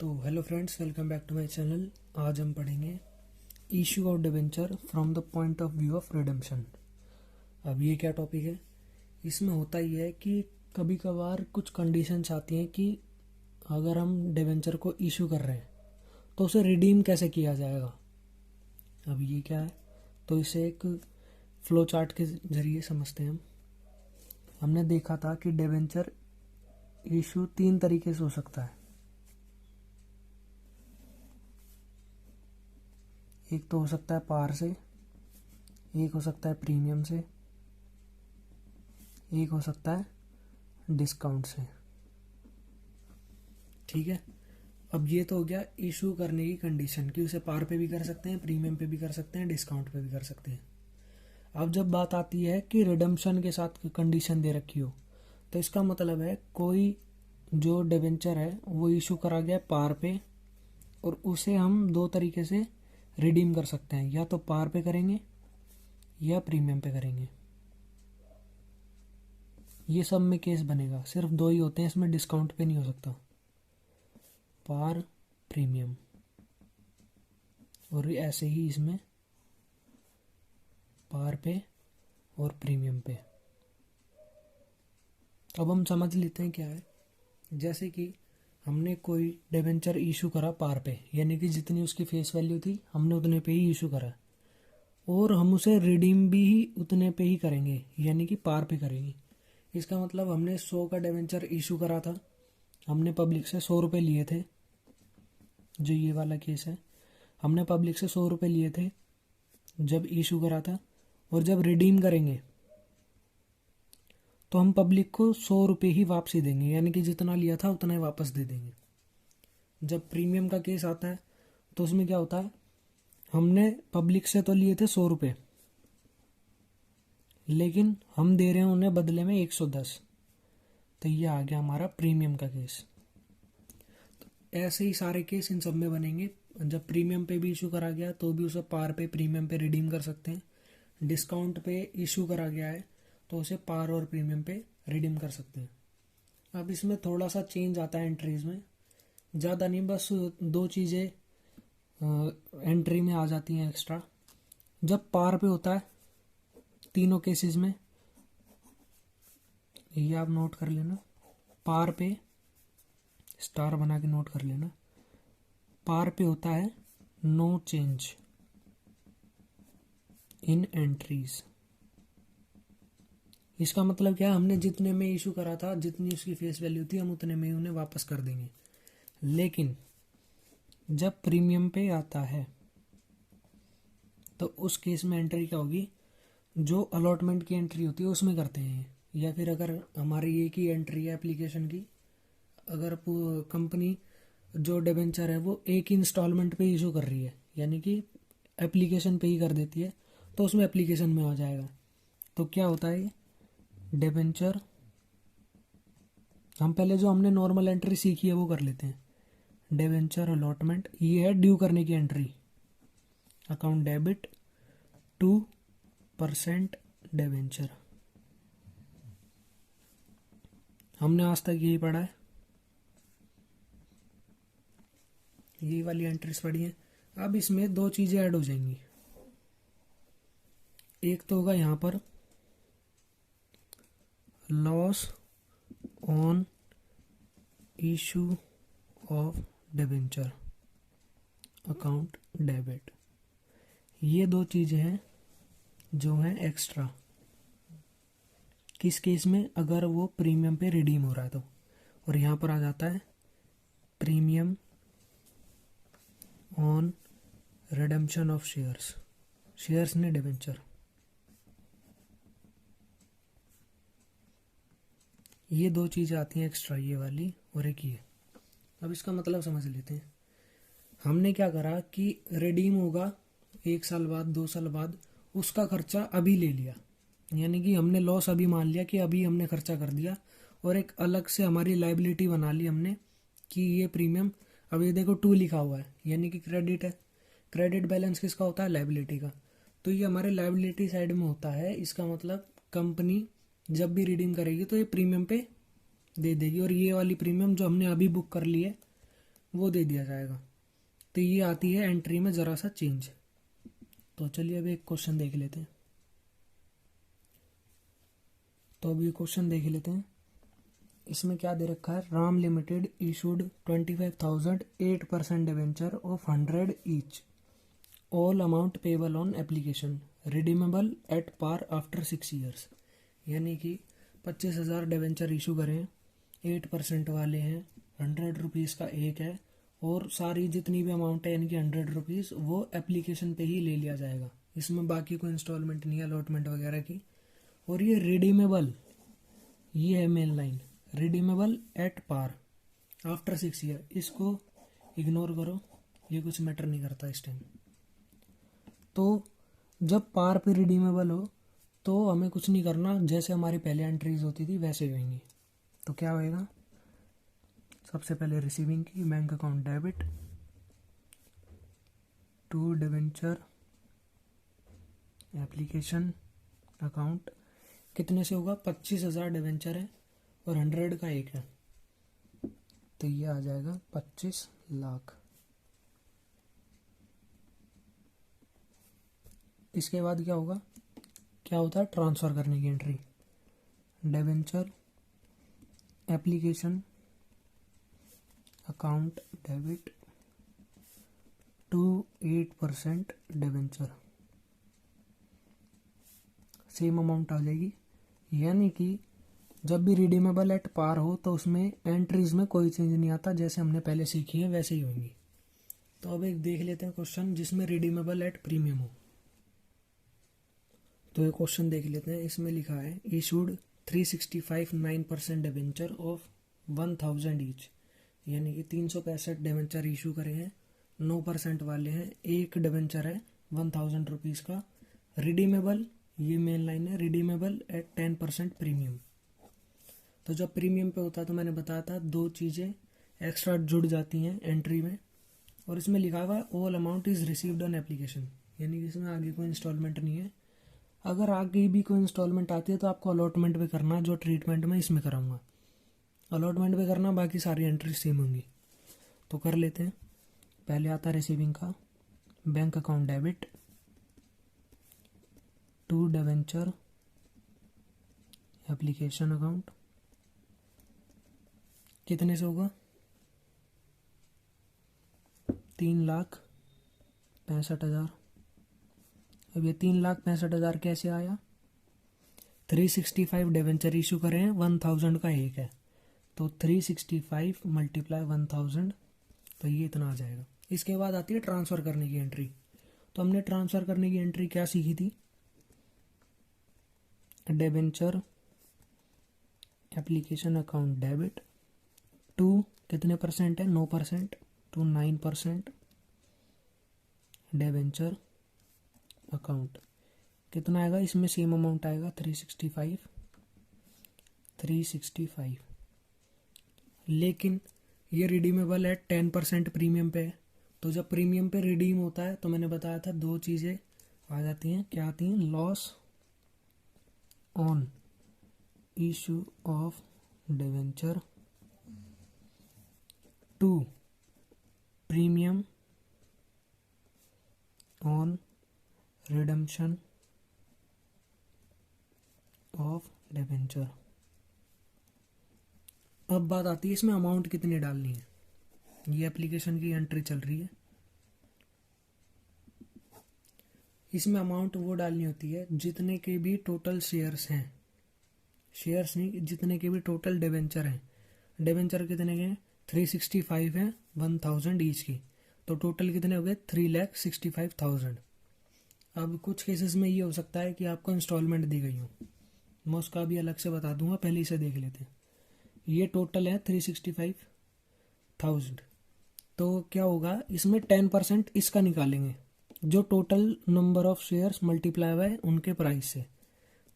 तो hello friends, welcome back to my channel. आज हम पढ़ेंगे issue of debenture from the point of view of redemption. अब ये क्या टॉपिक है? इसमें होता ही है कि कभी कभार कुछ कंडीशंस आती हैं कि अगर हम डिबेंचर को इशू कर रहे हैं तो उसे रिडीम कैसे किया जाएगा। अब ये क्या है, तो इसे एक फ्लो चार्ट के जरिए समझते हैं। हमने देखा था कि डिबेंचर इशू 3 तरीके से हो सकता है। एक तो हो सकता है पार से, एक हो सकता है प्रीमियम से, एक हो सकता है डिस्काउंट से। ठीक है, अब ये तो हो गया इशू करने की कंडीशन कि उसे पार पे भी कर सकते हैं, प्रीमियम पे भी कर सकते हैं, डिस्काउंट पे भी कर सकते हैं। अब जब बात आती है कि रिडम्पशन के साथ कंडीशन दे रखी हो, तो इसका मतलब है कोई जो डिबेंचर है वो इशू करा गया पार पे, और उसे हम 2 तरीके से रिडीम कर सकते हैं, या तो पार पे करेंगे या प्रीमियम पे करेंगे। ये सब में केस बनेगा, सिर्फ 2 ही होते हैं इसमें, डिस्काउंट पे नहीं हो सकता। पार, प्रीमियम, और ऐसे ही इसमें पार पे और प्रीमियम पे। अब हम समझ लेते हैं क्या है। जैसे कि हमने कोई डिबेंचर इशू करा पार पे, यानी कि जितनी उसकी फेस वैल्यू थी हमने उतने पे ही इशू करा, और हम उसे रिडीम भी ही उतने पे ही करेंगे, यानी कि पार पे करेंगे। इसका मतलब हमने 100 का डिबेंचर इशू करा था, हमने पब्लिक से 100 रुपये लिए थे। जो ये वाला केस है, हमने पब्लिक से 100 रुपये लिए थे जब इशू करा था, और जब रिडीम करेंगे तो हम पब्लिक को 100 रुपये ही वापसी देंगे, यानी कि जितना लिया था उतना ही वापस दे देंगे। जब प्रीमियम का केस आता है तो उसमें क्या होता है, हमने पब्लिक से तो लिए थे 100 रुपये, लेकिन हम दे रहे हैं उन्हें बदले में 110। तो ये आ गया हमारा प्रीमियम का केस। तो ऐसे ही सारे केस इन सब में बनेंगे। जब प्रीमियम पे भी इशू करा गया तो भी उसे पार पे, प्रीमियम पे रिडीम कर सकते हैं। डिस्काउंट पे इशू करा गया है तो उसे पार और प्रीमियम पे रिडीम कर सकते हैं। अब इसमें थोड़ा सा चेंज आता है एंट्रीज में, ज़्यादा नहीं, बस 2 चीज़ें एंट्री में आ जाती हैं एक्स्ट्रा। जब पार पे होता है तीनों केसेस में, ये आप नोट कर लेना, पार पे स्टार बना के नोट कर लेना, पार पे होता है नो चेंज इन एंट्रीज। इसका मतलब क्या है, हमने जितने में इशू करा था, जितनी उसकी फेस वैल्यू थी, हम उतने में ही उन्हें वापस कर देंगे। लेकिन जब प्रीमियम पे आता है तो उस केस में एंट्री क्या होगी, जो अलॉटमेंट की एंट्री होती है उसमें करते हैं। या फिर अगर हमारी एक ही एंट्री है एप्लीकेशन की, अगर कंपनी जो डिबेंचर है वो एक ही इंस्टॉलमेंट पे इशू कर रही है, यानी कि एप्लीकेशन पे ही कर देती है, तो उसमें एप्लीकेशन में आ जाएगा। तो क्या होता है, डिबेंचर, हम पहले जो हमने नॉर्मल एंट्री सीखी है वो कर लेते हैं। डिबेंचर अलॉटमेंट, ये है ड्यू करने की एंट्री, अकाउंट डेबिट 2% डिबेंचर। हमने आज तक यही पढ़ा है, यही वाली एंट्रीज पढ़ी है। अब इसमें 2 चीजें ऐड हो जाएंगी। एक तो होगा यहाँ पर loss on issue of debenture, account debit. ये 2 चीजें हैं जो हैं एक्स्ट्रा। किस केस में, अगर वो प्रीमियम पे रिडीम हो रहा है तो, और यहाँ पर आ जाता है premium on redemption of shares, shares ने डिबेंचर। ये 2 चीज़ें आती हैं एक्स्ट्रा, ये वाली और एक ये। अब इसका मतलब समझ लेते हैं। हमने क्या करा कि रिडीम होगा 1 साल बाद, 2 साल बाद, उसका खर्चा अभी ले लिया, यानी कि हमने लॉस अभी मान लिया कि अभी हमने खर्चा कर दिया, और एक अलग से हमारी लाइबिलिटी बना ली हमने कि ये प्रीमियम, अब ये देखो 2 लिखा हुआ है, यानी कि क्रेडिट है। क्रेडिट बैलेंस किसका होता है, लाइबिलिटी का। तो ये हमारे लाइबिलिटी साइड में होता है। इसका मतलब कंपनी जब भी रिडीम करेगी तो ये प्रीमियम पे दे देगी, और ये वाली प्रीमियम जो हमने अभी बुक कर ली है वो दे दिया जाएगा। तो ये आती है एंट्री में ज़रा सा चेंज। तो चलिए अब एक क्वेश्चन देख लेते हैं। तो अब ये क्वेश्चन देख लेते हैं। इसमें क्या दे रखा है, Ram limited issued 25,000 8% debenture of 100 each, all amount payable on application, redeemable at par after 6 years. यानी कि 25,000 डिवेंचर इशू करें, 8% वाले हैं, 100 रुपीज़ का एक है, और सारी जितनी भी अमाउंट है यानी कि 100 रुपीज़ वो एप्लीकेशन पे ही ले लिया जाएगा। इसमें बाकी कोई इंस्टॉलमेंट नहीं है अलॉटमेंट वगैरह की। और ये रिडीमेबल, ये है main line, redeemable at par after 6 year. इसको इग्नोर करो, ये कुछ मैटर नहीं करता इस टाइम। तो जब पार पे रिडीमेबल हो तो हमें कुछ नहीं करना, जैसे हमारी पहले एंट्रीज होती थी वैसे ही होंगी। तो क्या होएगा, सबसे पहले रिसीविंग की bank account debit to debenture application account. कितने से होगा, 25,000 डिवेंचर है और 100 का एक है, तो ये आ जाएगा 25 लाख। इसके बाद क्या होगा, क्या होता है, ट्रांसफ़र करने की entry, debenture application account debit to 8% debenture, same amount आ जाएगी। यानी कि जब भी रिडीमेबल एट पार हो तो उसमें एंट्रीज में कोई चेंज नहीं आता, जैसे हमने पहले सीखी है वैसे ही होंगी। तो अब एक देख लेते हैं क्वेश्चन जिसमें रिडीमेबल एट प्रीमियम हो। तो ये क्वेश्चन देख लेते हैं। इसमें लिखा है इशूड 365 9% डिवेंचर ऑफ 1000 ईच, यानी कि 365 डिवेंचर इशू करे हैं, 9% वाले हैं, एक डिवेंचर है 1000 रुपीज़ का, रिडीमेबल, ये मेन लाइन है, रिडीमेबल एट 10% प्रीमियम। तो जब प्रीमियम पे होता है तो मैंने बताया था दो चीज़ें एक्स्ट्रा जुड़ जाती हैं एंट्री में। और इसमें लिखा हुआ all amount is received on application, यानी कि इसमें आगे कोई इंस्टॉलमेंट नहीं है। अगर आगे भी कोई इंस्टॉलमेंट आती है तो आपको अलॉटमेंट पे करना, जो ट्रीटमेंट में इसमें कराऊंगा अलॉटमेंट पे करना, बाकी सारी एंट्री सेम होंगी। तो कर लेते हैं। पहले आता है रिसीविंग का, bank account debit to debenture application account, कितने से होगा, 3,65,000। अब ये 3,65,000 कैसे आया, 365 डिवेंचर इशू करे हैं, 1000 का एक है, तो 365 मल्टीप्लाई 1000, तो ये इतना आ जाएगा। इसके बाद आती है ट्रांसफ़र करने की एंट्री। तो हमने ट्रांसफ़र करने की एंट्री क्या सीखी थी, debenture application account debit to कितने परसेंट है, 9%, टू 9% डिवेंचर अकाउंट। कितना आएगा, इसमें सेम अमाउंट आएगा 365। लेकिन ये रिडीमेबल है 10% प्रीमियम पे है। तो जब प्रीमियम पे रिडीम होता है तो मैंने बताया था दो चीज़ें आ जाती हैं, क्या आती हैं, loss on issue of debenture to premium on redemption of debenture. अब बात आती है इसमें अमाउंट कितनी डालनी है। ये एप्लीकेशन की एंट्री चल रही है, इसमें अमाउंट वो डालनी होती है जितने के भी टोटल शेयर्स हैं, शेयर्स नहीं, जितने के भी टोटल डिवेंचर हैं। डिवेंचर कितने के हैं, 365 हैं 1000 ईच की, तो टोटल कितने हो गए, 3,65,000। अब कुछ केसेस में ये हो सकता है कि आपको इंस्टॉलमेंट दी गई हो, मैं उसका भी अलग से बता दूंगा, पहले इसे देख लेते हैं। ये टोटल है 365,000। तो क्या होगा, इसमें 10% इसका निकालेंगे, जो total number of shares multiply हुआ है उनके प्राइस से।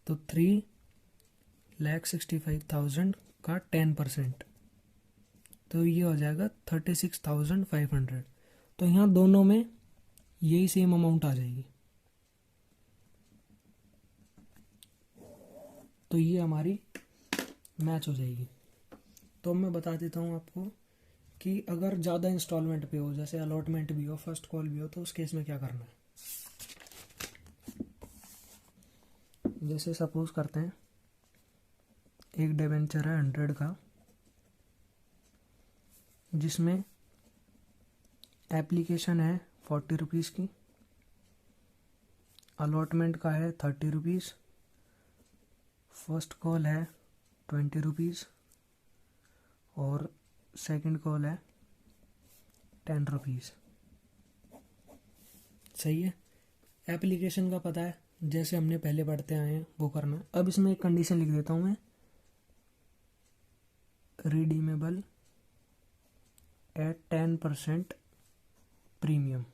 तो 3,65,000 का 10%, तो ये हो जाएगा 36,500। तो यहाँ दोनों में यही सेम अमाउंट आ जाएगी। तो ये हमारी मैच हो जाएगी। तो मैं बता देता हूँ आपको कि अगर ज़्यादा इंस्टॉलमेंट पे हो, जैसे अलॉटमेंट भी हो, फर्स्ट कॉल भी हो, तो उस केस में क्या करना है। जैसे सपोज करते हैं एक डिबेंचर है 100 का, जिसमें एप्लीकेशन है 40 रुपीज़ की, अलॉटमेंट का है 30 रुपीज़, फर्स्ट कॉल है 20 रुपीज़ और सेकंड कॉल है 10 रुपीज़। सही है। एप्लीकेशन का पता है, जैसे हमने पहले पढ़ते आए हैं वो करना है। अब इसमें एक कंडीशन लिख देता हूँ मैं, रिडीमेबल एट 10% प्रीमियम,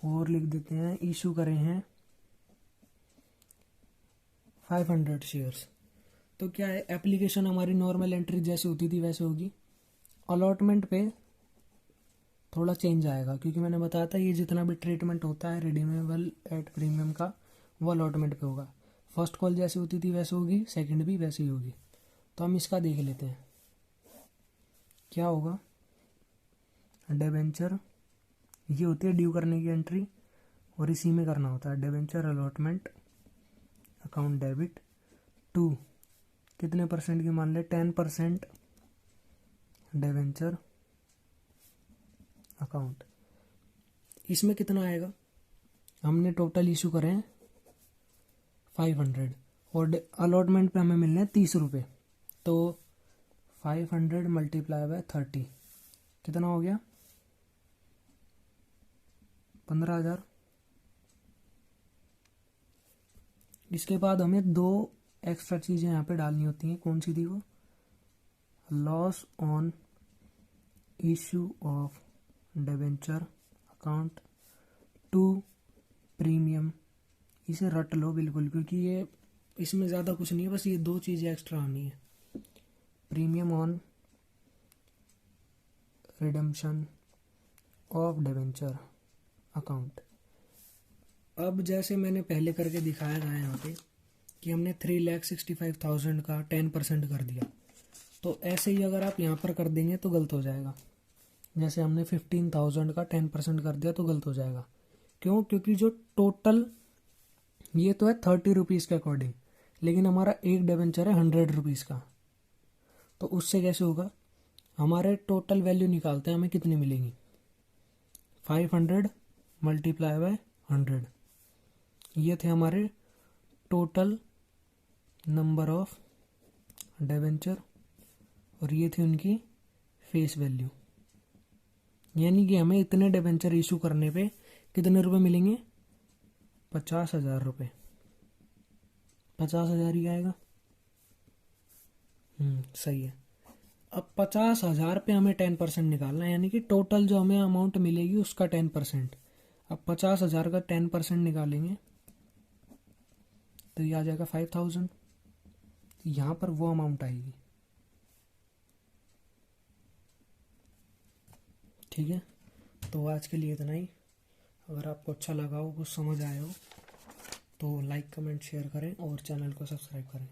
और लिख देते हैं इशू करे हैं 500 शेयर्स। तो क्या है, एप्लीकेशन हमारी नॉर्मल एंट्री जैसे होती थी वैसे होगी। अलॉटमेंट पे थोड़ा चेंज आएगा, क्योंकि मैंने बताया था ये जितना भी ट्रीटमेंट होता है रिडीमेबल एट प्रीमियम का, वो अलॉटमेंट पे होगा। फर्स्ट कॉल जैसे होती थी वैसे होगी, सेकंड भी वैसे ही होगी। तो हम इसका देख लेते हैं क्या होगा। डिबेंचर ये होती है ड्यू करने की एंट्री, और इसी में करना होता है debenture allotment account debit to कितने परसेंट की, मान ले 10% डिबेंचर अकाउंट। इसमें कितना आएगा, हमने टोटल इशू करे हैं 500 और अलॉटमेंट पे हमें मिलने हैं 30 रुपये। तो 500 मल्टीप्लाई बाय 30 कितना हो गया, 15,000। इसके बाद हमें 2 एक्स्ट्रा चीज़ें यहाँ पे डालनी होती हैं। कौन सी थी वो, loss on issue of debenture account to premium. इसे रट लो बिल्कुल, क्योंकि ये इसमें ज़्यादा कुछ नहीं है, बस ये 2 चीज़ें एक्स्ट्रा आनी है। Premium on redemption of debenture account. अब जैसे मैंने पहले करके दिखाया था यहाँ पे कि हमने 3,65,000 का 10% कर दिया, तो ऐसे ही अगर आप यहाँ पर कर देंगे तो गलत हो जाएगा। जैसे हमने 15,000 का 10% कर दिया तो गलत हो जाएगा। क्यों, क्योंकि जो टोटल ये तो है 30 रुपीज़ के अकॉर्डिंग, लेकिन हमारा एक डिबेंचर है 100 रुपीज़ का, तो उससे कैसे होगा। हमारे टोटल वैल्यू निकालते हैं, हमें कितनी मिलेंगी, 500 मल्टीप्लाई बाय 100। ये थे हमारे टोटल नंबर ऑफ डिबेंचर और ये थी उनकी फेस वैल्यू। यानी कि हमें इतने डिबेंचर इशू करने पे कितने रुपए मिलेंगे, 50,000 रुपये। 50,000 ही आएगा। सही है। अब 50,000 पे हमें 10% निकालना है, यानी कि टोटल जो हमें अमाउंट मिलेगी उसका 10%। अब 50,000 का 10% निकालेंगे तो ये आ जाएगा 5,000। यहाँ पर वो अमाउंट आएगी। ठीक है, तो आज के लिए इतना ही। अगर आपको अच्छा लगा हो, कुछ समझ आया हो, तो लाइक कमेंट शेयर करें और चैनल को सब्सक्राइब करें।